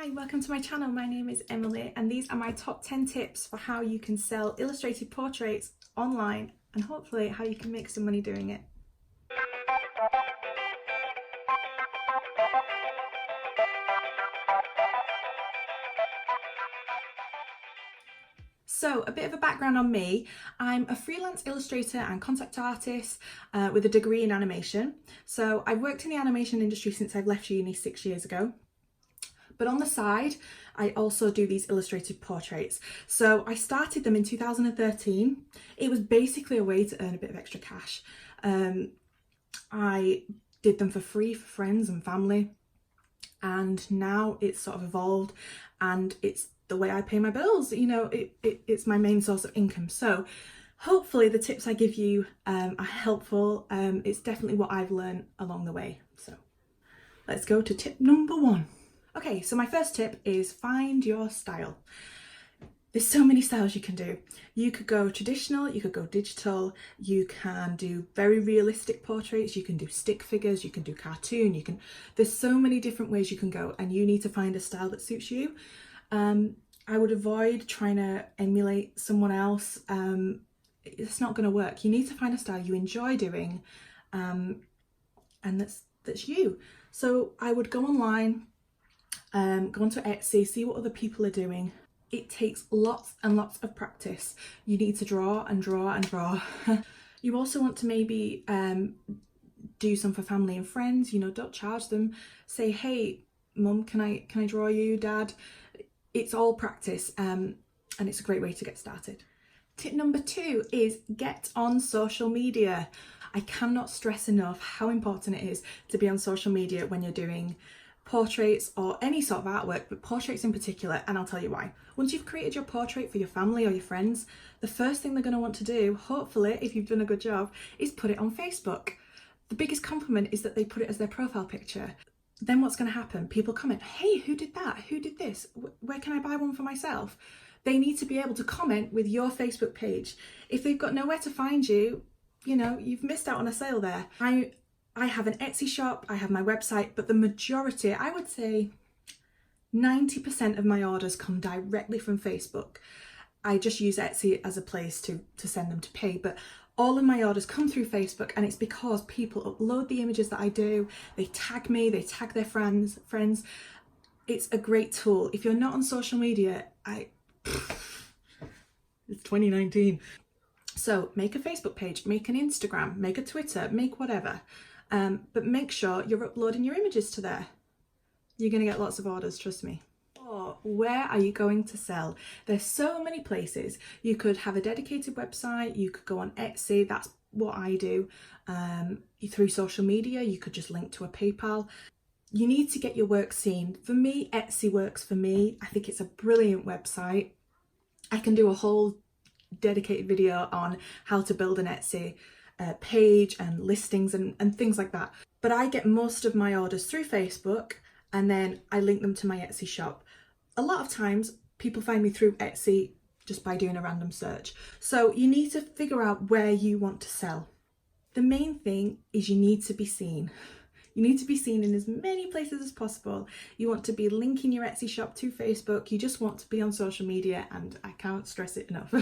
Hi, welcome to my channel. My name is Emily and these are my top 10 tips for how you can sell illustrated portraits online and hopefully how you can make some money doing it. So a bit of a background on me. I'm a freelance illustrator and concept artist with a degree in animation. So I've worked in the animation industry since I've left uni 6 years ago. But on the side, I also do these illustrated portraits. So I started them in 2013. It was basically a way to earn a bit of extra cash. I did them for free for friends and family. And now it's sort of evolved and it's the way I pay my bills. You know, it's my main source of income. So hopefully the tips I give you are helpful. It's definitely what I've learned along the way. So let's go to tip number 1. Okay, so my first tip is find your style. There's so many styles you can do. You could go traditional, you could go digital, you can do very realistic portraits, you can do stick figures, you can do cartoon, there's so many different ways you can go and you need to find a style that suits you. I would avoid trying to emulate someone else. It's not going to work. You need to find a style you enjoy doing and that's you. So I would go online, go onto Etsy, see what other people are doing. It takes lots and lots of practice. You need to draw and draw and draw. You also want to maybe do some for family and friends. You know, don't charge them. Say, hey, mum, can I draw you, dad? It's all practice and it's a great way to get started. Tip number 2 is get on social media. I cannot stress enough how important it is to be on social media when you're doing portraits or any sort of artwork, but portraits in particular, and I'll tell you why. Once you've created your portrait for your family or your friends, the first thing they're going to want to do, hopefully if you've done a good job, is put it on Facebook. The biggest compliment is that they put it as their profile picture. Then what's going to happen? People comment, hey, who did that? Who did this? Where can I buy one for myself? They need to be able to comment with your Facebook page. If they've got nowhere to find you, you know, you've missed out on a sale there. I have an Etsy shop, I have my website, but the majority, I would say 90% of my orders come directly from Facebook. I just use Etsy as a place to send them to pay, but all of my orders come through Facebook and it's because people upload the images that I do, they tag me, they tag their friends. It's a great tool. If you're not on social media, it's 2019. So make a Facebook page, make an Instagram, make a Twitter, make whatever. But make sure you're uploading your images to there. You're going to get lots of orders, trust me. Or where are you going to sell? There's so many places. You could have a dedicated website, you could go on Etsy, that's what I do. Through social media, you could just link to a PayPal. You need to get your work seen. For me, Etsy works for me. I think it's a brilliant website. I can do a whole dedicated video on how to build an Etsy page and listings and things like that. But I get most of my orders through Facebook and then I link them to my Etsy shop. A lot of times people find me through Etsy just by doing a random search. So you need to figure out where you want to sell. The main thing is you need to be seen. You need to be seen in as many places as possible. You want to be linking your Etsy shop to Facebook. You just want to be on social media and I can't stress it enough.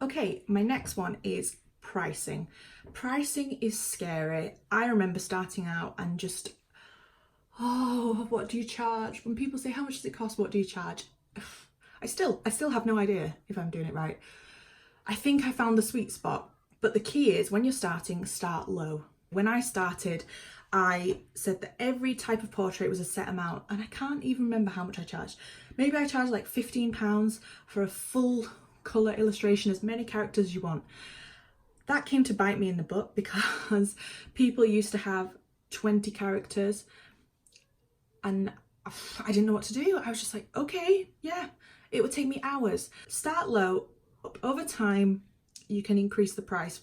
Okay, my next one is pricing. Pricing is scary. I remember starting out and just, oh, what do you charge? When people say, how much does it cost? What do you charge? I still have no idea if I'm doing it right. I think I found the sweet spot, but the key is when you're starting, start low. When I started, I said that every type of portrait was a set amount and I can't even remember how much I charged. Maybe I charged like £15 for a full colour illustration, as many characters as you want. That came to bite me in the butt because people used to have 20 characters and I didn't know what to do. I was just like, okay, yeah, it would take me hours. Start low, over time, you can increase the price.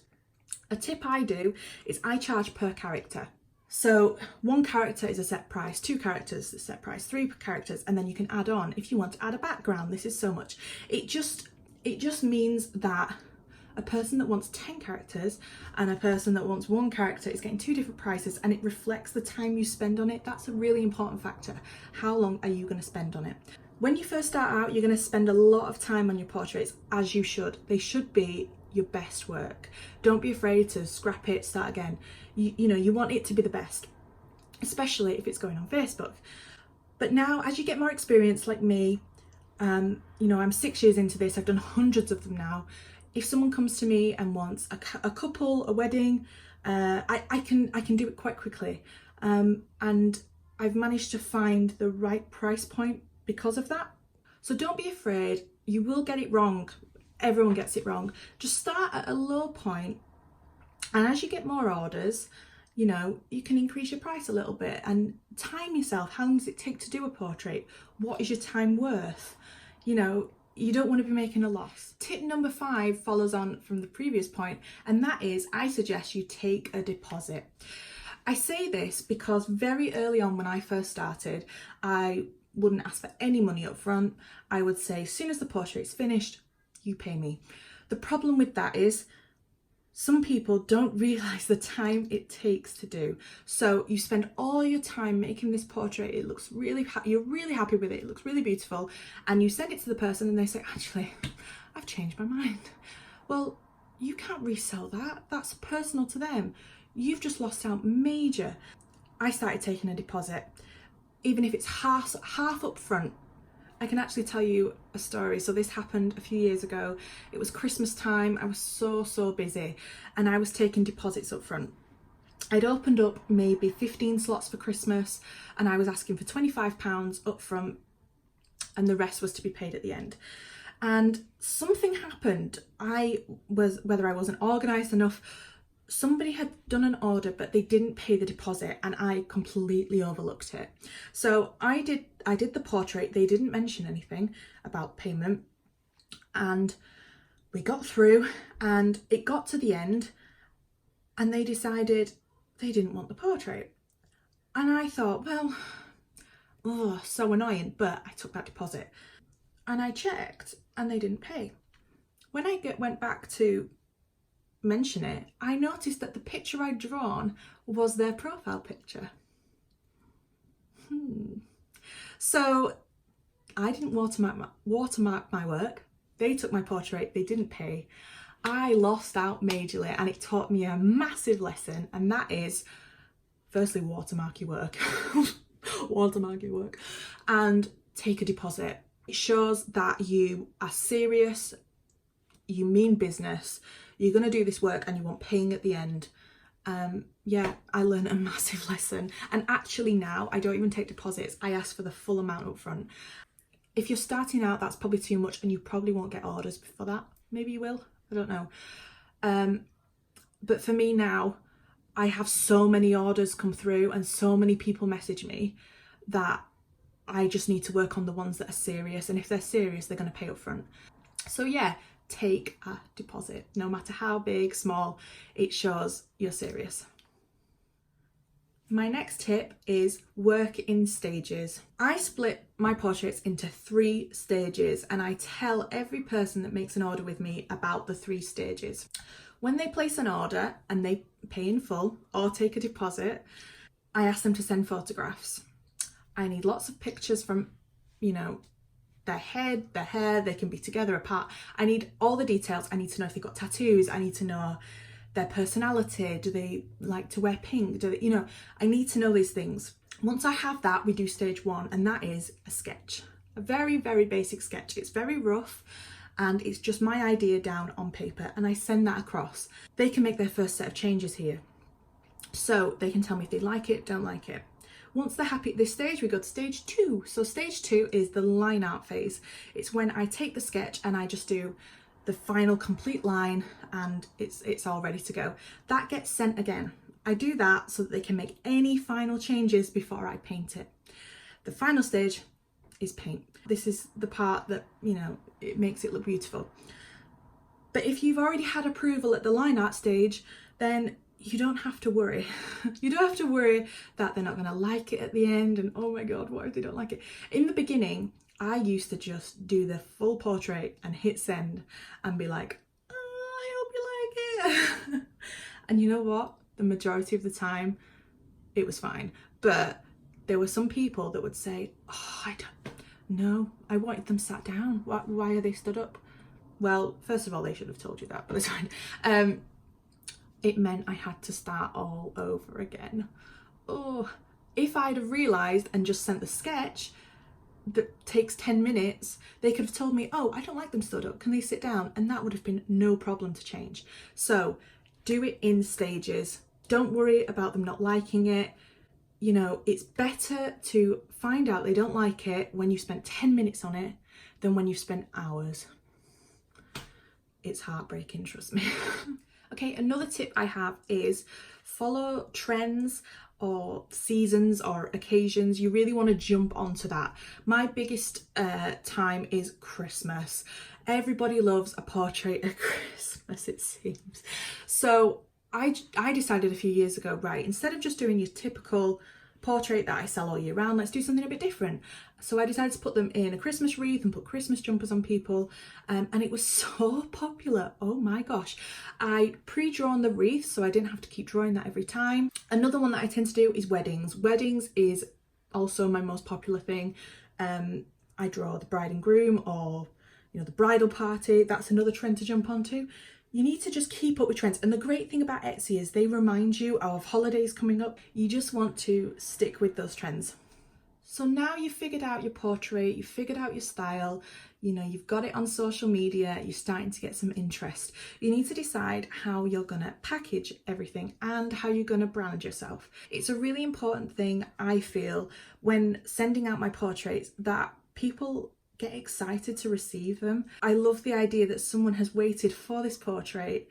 A tip I do is I charge per character. So 1 character is a set price, 2 characters is a set price, 3 characters, and then you can add on. If you want to add a background, this is so much. It just means that A person that wants 10 characters and a person that wants 1 character is getting 2 different prices, and it reflects the time you spend on it. That's a really important factor. How long are you going to spend on it? When you first start out, you're going to spend a lot of time on your portraits, as you should. They should be your best work. Don't be afraid to scrap it, start again. You know, you want it to be the best, especially if it's going on Facebook. But now, as you get more experience, like me, you know, I'm 6 years into this, I've done hundreds of them now. If someone comes to me and wants a couple, a wedding, I can do it quite quickly. And I've managed to find the right price point because of that. So don't be afraid, you will get it wrong. Everyone gets it wrong. Just start at a low point, and as you get more orders, you know, you can increase your price a little bit and time yourself. How long does it take to do a portrait? What is your time worth? You know, you don't want to be making a loss. Tip number 5 follows on from the previous point, and that is, I suggest you take a deposit. I say this because very early on when I first started, I wouldn't ask for any money up front. I would say, as soon as the portrait's finished, you pay me. The problem with that is some people don't realise the time it takes to do. So you spend all your time making this portrait, it looks really, you're really happy with it, it looks really beautiful, and you send it to the person and they say, actually, I've changed my mind. Well, you can't resell that. That's personal to them. You've just lost out major. I started taking a deposit, even if it's half up front. I can actually tell you a story. So this happened a few years ago. It was Christmas time. I was so busy, and I was taking deposits up front. I'd opened up maybe 15 slots for Christmas, and I was asking for £25 up front, and the rest was to be paid at the end. And something happened. Whether I wasn't organised enough, somebody had done an order but they didn't pay the deposit, and I completely overlooked it. So I did the portrait. They didn't mention anything about payment, and we got through, and it got to the end and they decided they didn't want the portrait. And I thought, well, oh, so annoying, but I took that deposit. And I checked and they didn't pay. When I went back to mention it, I noticed that the picture I'd drawn was their profile picture. So I didn't watermark my work. They took my portrait, they didn't pay. I lost out majorly, and it taught me a massive lesson, and that is, firstly, watermark your work. Watermark your work and take a deposit. It shows that you are serious, you mean business, you're going to do this work and you want paying at the end. Yeah, I learned a massive lesson, and actually now I don't even take deposits. I ask for the full amount up front. If you're starting out, that's probably too much, and you probably won't get orders for that. Maybe you will, I don't know. But for me now, I have so many orders come through and so many people message me that I just need to work on the ones that are serious, and if they're serious, they're going to pay up front. So yeah, take a deposit, no matter how big, small, it shows you're serious. My next tip is work in stages. I split my portraits into 3 stages, and I tell every person that makes an order with me about the 3 stages. When they place an order and they pay in full or take a deposit, I ask them to send photographs. I need lots of pictures from, you know, their head, their hair, they can be together, apart. I need all the details. I need to know if they've got tattoos. I need to know their personality. Do they like to wear pink? Do they, you know, I need to know these things. Once I have that, we do stage 1, and that is a sketch. A very, very basic sketch. It's very rough, and it's just my idea down on paper, and I send that across. They can make their first set of changes here. So they can tell me if they like it, don't like it. Once they're happy at this stage, we go to stage 2. So stage 2 is the line art phase. It's when I take the sketch and I just do the final complete line, and it's all ready to go. That gets sent again. I do that so that they can make any final changes before I paint it. The final stage is paint. This is the part that, you know, it makes it look beautiful. But if you've already had approval at the line art stage, then you don't have to worry. You don't have to worry that they're not going to like it at the end, and oh my god, what if they don't like it? In the beginning, I used to just do the full portrait and hit send and be like, oh, I hope And you know what? The majority of the time, it was fine. But there were some people that would say, oh, I don't know, I wanted them sat down. Why are they stood up? Well, first of all, they should have told you that, but it's fine. It meant I had to start all over again. Oh, if I'd have realised and just sent the sketch that takes 10 minutes, they could have told me, oh, I don't like them stood up, can they sit down? And that would have been no problem to change. So do it in stages. Don't worry about them not liking it. You know, it's better to find out they don't like it when you spent 10 minutes on it than when you spent hours. It's heartbreaking, trust me. Okay, another tip I have is follow trends or seasons or occasions. You really want to jump onto that. My biggest time is Christmas. Everybody loves a portrait at Christmas, it seems. So I decided a few years ago, right, instead of just doing your typical portrait that I sell all year round, let's do something a bit different. So I decided to put them in a Christmas wreath and put Christmas jumpers on people, and it was so popular. Oh my gosh. I pre-drawn the wreath so I didn't have to keep drawing that every time. Another one that I tend to do is weddings. Weddings is also my most popular thing. I draw the bride and groom, or you know, the bridal party. That's another trend to jump onto. You need to just keep up with trends. And the great thing about Etsy is they remind you of holidays coming up. You just want to stick with those trends. So now you've figured out your portrait, you've figured out your style, you know, you've got it on social media, you're starting to get some interest. You need to decide how you're gonna package everything and how you're gonna brand yourself. It's a really important thing, I feel, when sending out my portraits, that people get excited to receive them. I love the idea that someone has waited for this portrait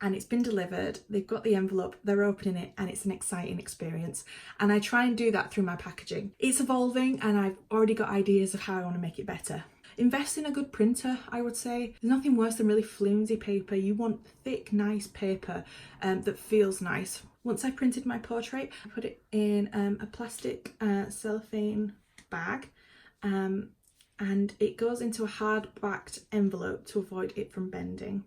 and it's been delivered, they've got the envelope, they're opening it, and it's an exciting experience. And I try and do that through my packaging. It's evolving and I've already got ideas of how I want to make it better. Invest in a good printer, I would say. There's nothing worse than really flimsy paper. You want thick, nice paper that feels nice. Once I printed my portrait, I put it in a plastic cellophane bag, and it goes into a hard-backed envelope to avoid it from bending.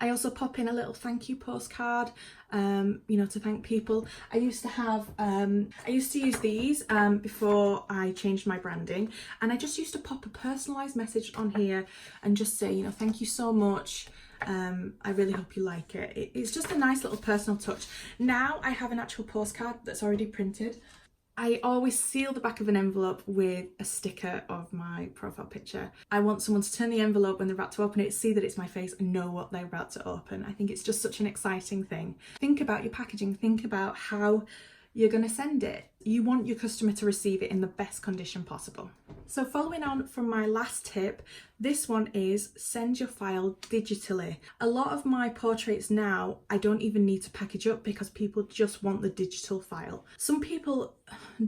I also pop in a little thank you postcard, you know, to thank people. I used to use these before I changed my branding, and I just used to pop a personalised message on here and just say, you know, thank you so much. I really hope you like it. It's just a nice little personal touch. Now I have an actual postcard that's already printed. I always seal the back of an envelope with a sticker of my profile picture. I want someone to turn the envelope when they're about to open it, see that it's my face and know what they're about to open. I think it's just such an exciting thing. Think about your packaging, think about how you're going to send it. You want your customer to receive it in the best condition possible. So following on from my last tip, this one is send your file digitally. A lot of my portraits now, I don't even need to package up because people just want the digital file. Some people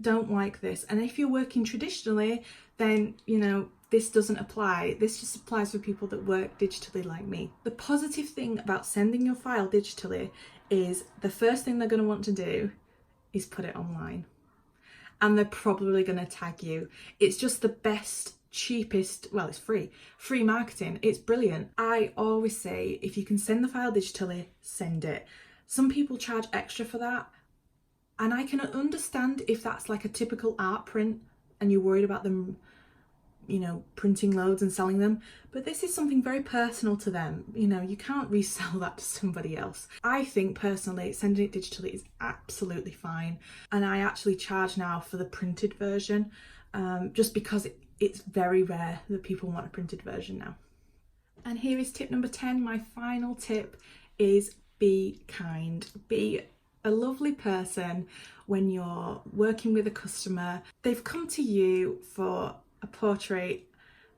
don't like this, and if you're working traditionally, then, you know, this doesn't apply. This just applies for people that work digitally like me. The positive thing about sending your file digitally is the first thing they're going to want to do is put it online. And they're probably going to tag you. It's just the best, cheapest, well, it's free marketing. It's brilliant. I always say, if you can send the file digitally, send it. Some people charge extra for that. And I can understand if that's like a typical art print and you're worried about them, you know, printing loads and selling them, but this is something very personal to them. You know, you can't resell that to somebody else. I think personally sending it digitally is absolutely fine, and I actually charge now for the printed version, just because it's very rare that people want a printed version now. And here is tip number 10. My final tip is be kind. Be a lovely person when you're working with a customer. They've come to you for a portrait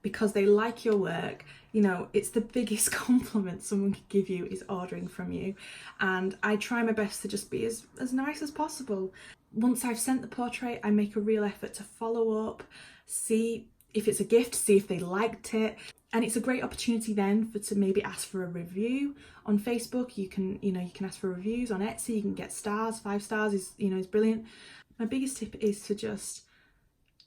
because they like your work. You know, it's the biggest compliment someone could give you is ordering from you, and I try my best to just be as nice as possible. Once I've sent the portrait, I make a real effort to follow up, see if it's a gift, see if they liked it, and it's a great opportunity then to maybe ask for a review on Facebook. You can ask for reviews on Etsy. You can get stars. 5 stars is brilliant. My biggest tip is to just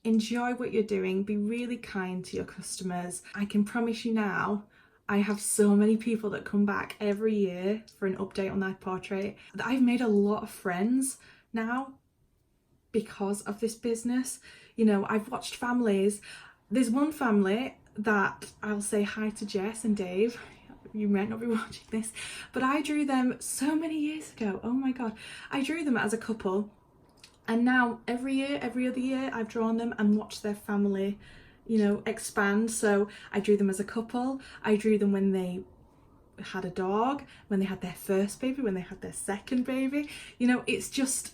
enjoy what you're doing, be really kind to your customers. I can promise you now, I have so many people that come back every year for an update on their portrait. I've made a lot of friends now because of this business. You know, I've watched families. There's one family that I'll say hi to, Jess and Dave. You might not be watching this, but I drew them so many years ago. Oh my god, I drew them as a couple, and now every year, every other year, I've drawn them and watched their family, you know, expand. So I drew them as a couple. I drew them when they had a dog, when they had their first baby, when they had their second baby. You know, it's just,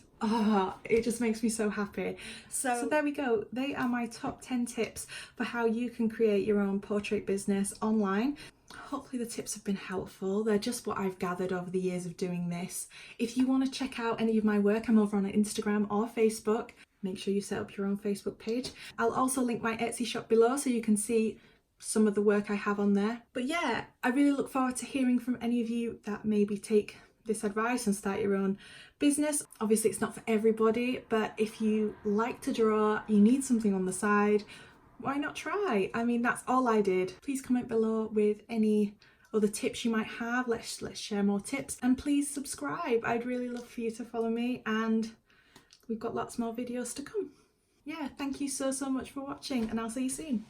it just makes me so happy. So there we go. They are my top 10 tips for how you can create your own portrait business online. Hopefully the tips have been helpful. They're just what I've gathered over the years of doing this. If you want to check out any of my work, I'm over on Instagram or Facebook. Make sure you set up your own Facebook page. I'll also link my Etsy shop below so you can see some of the work I have on there. But yeah, I really look forward to hearing from any of you that maybe take this advice and start your own business. Obviously it's not for everybody, but if you like to draw, you need something on the side, why not try? I mean, that's all I did. Please comment below with any other tips you might have. Let's share more tips, and please subscribe. I'd really love for you to follow me, and we've got lots more videos to come. Yeah, thank you so much for watching, and I'll see you soon.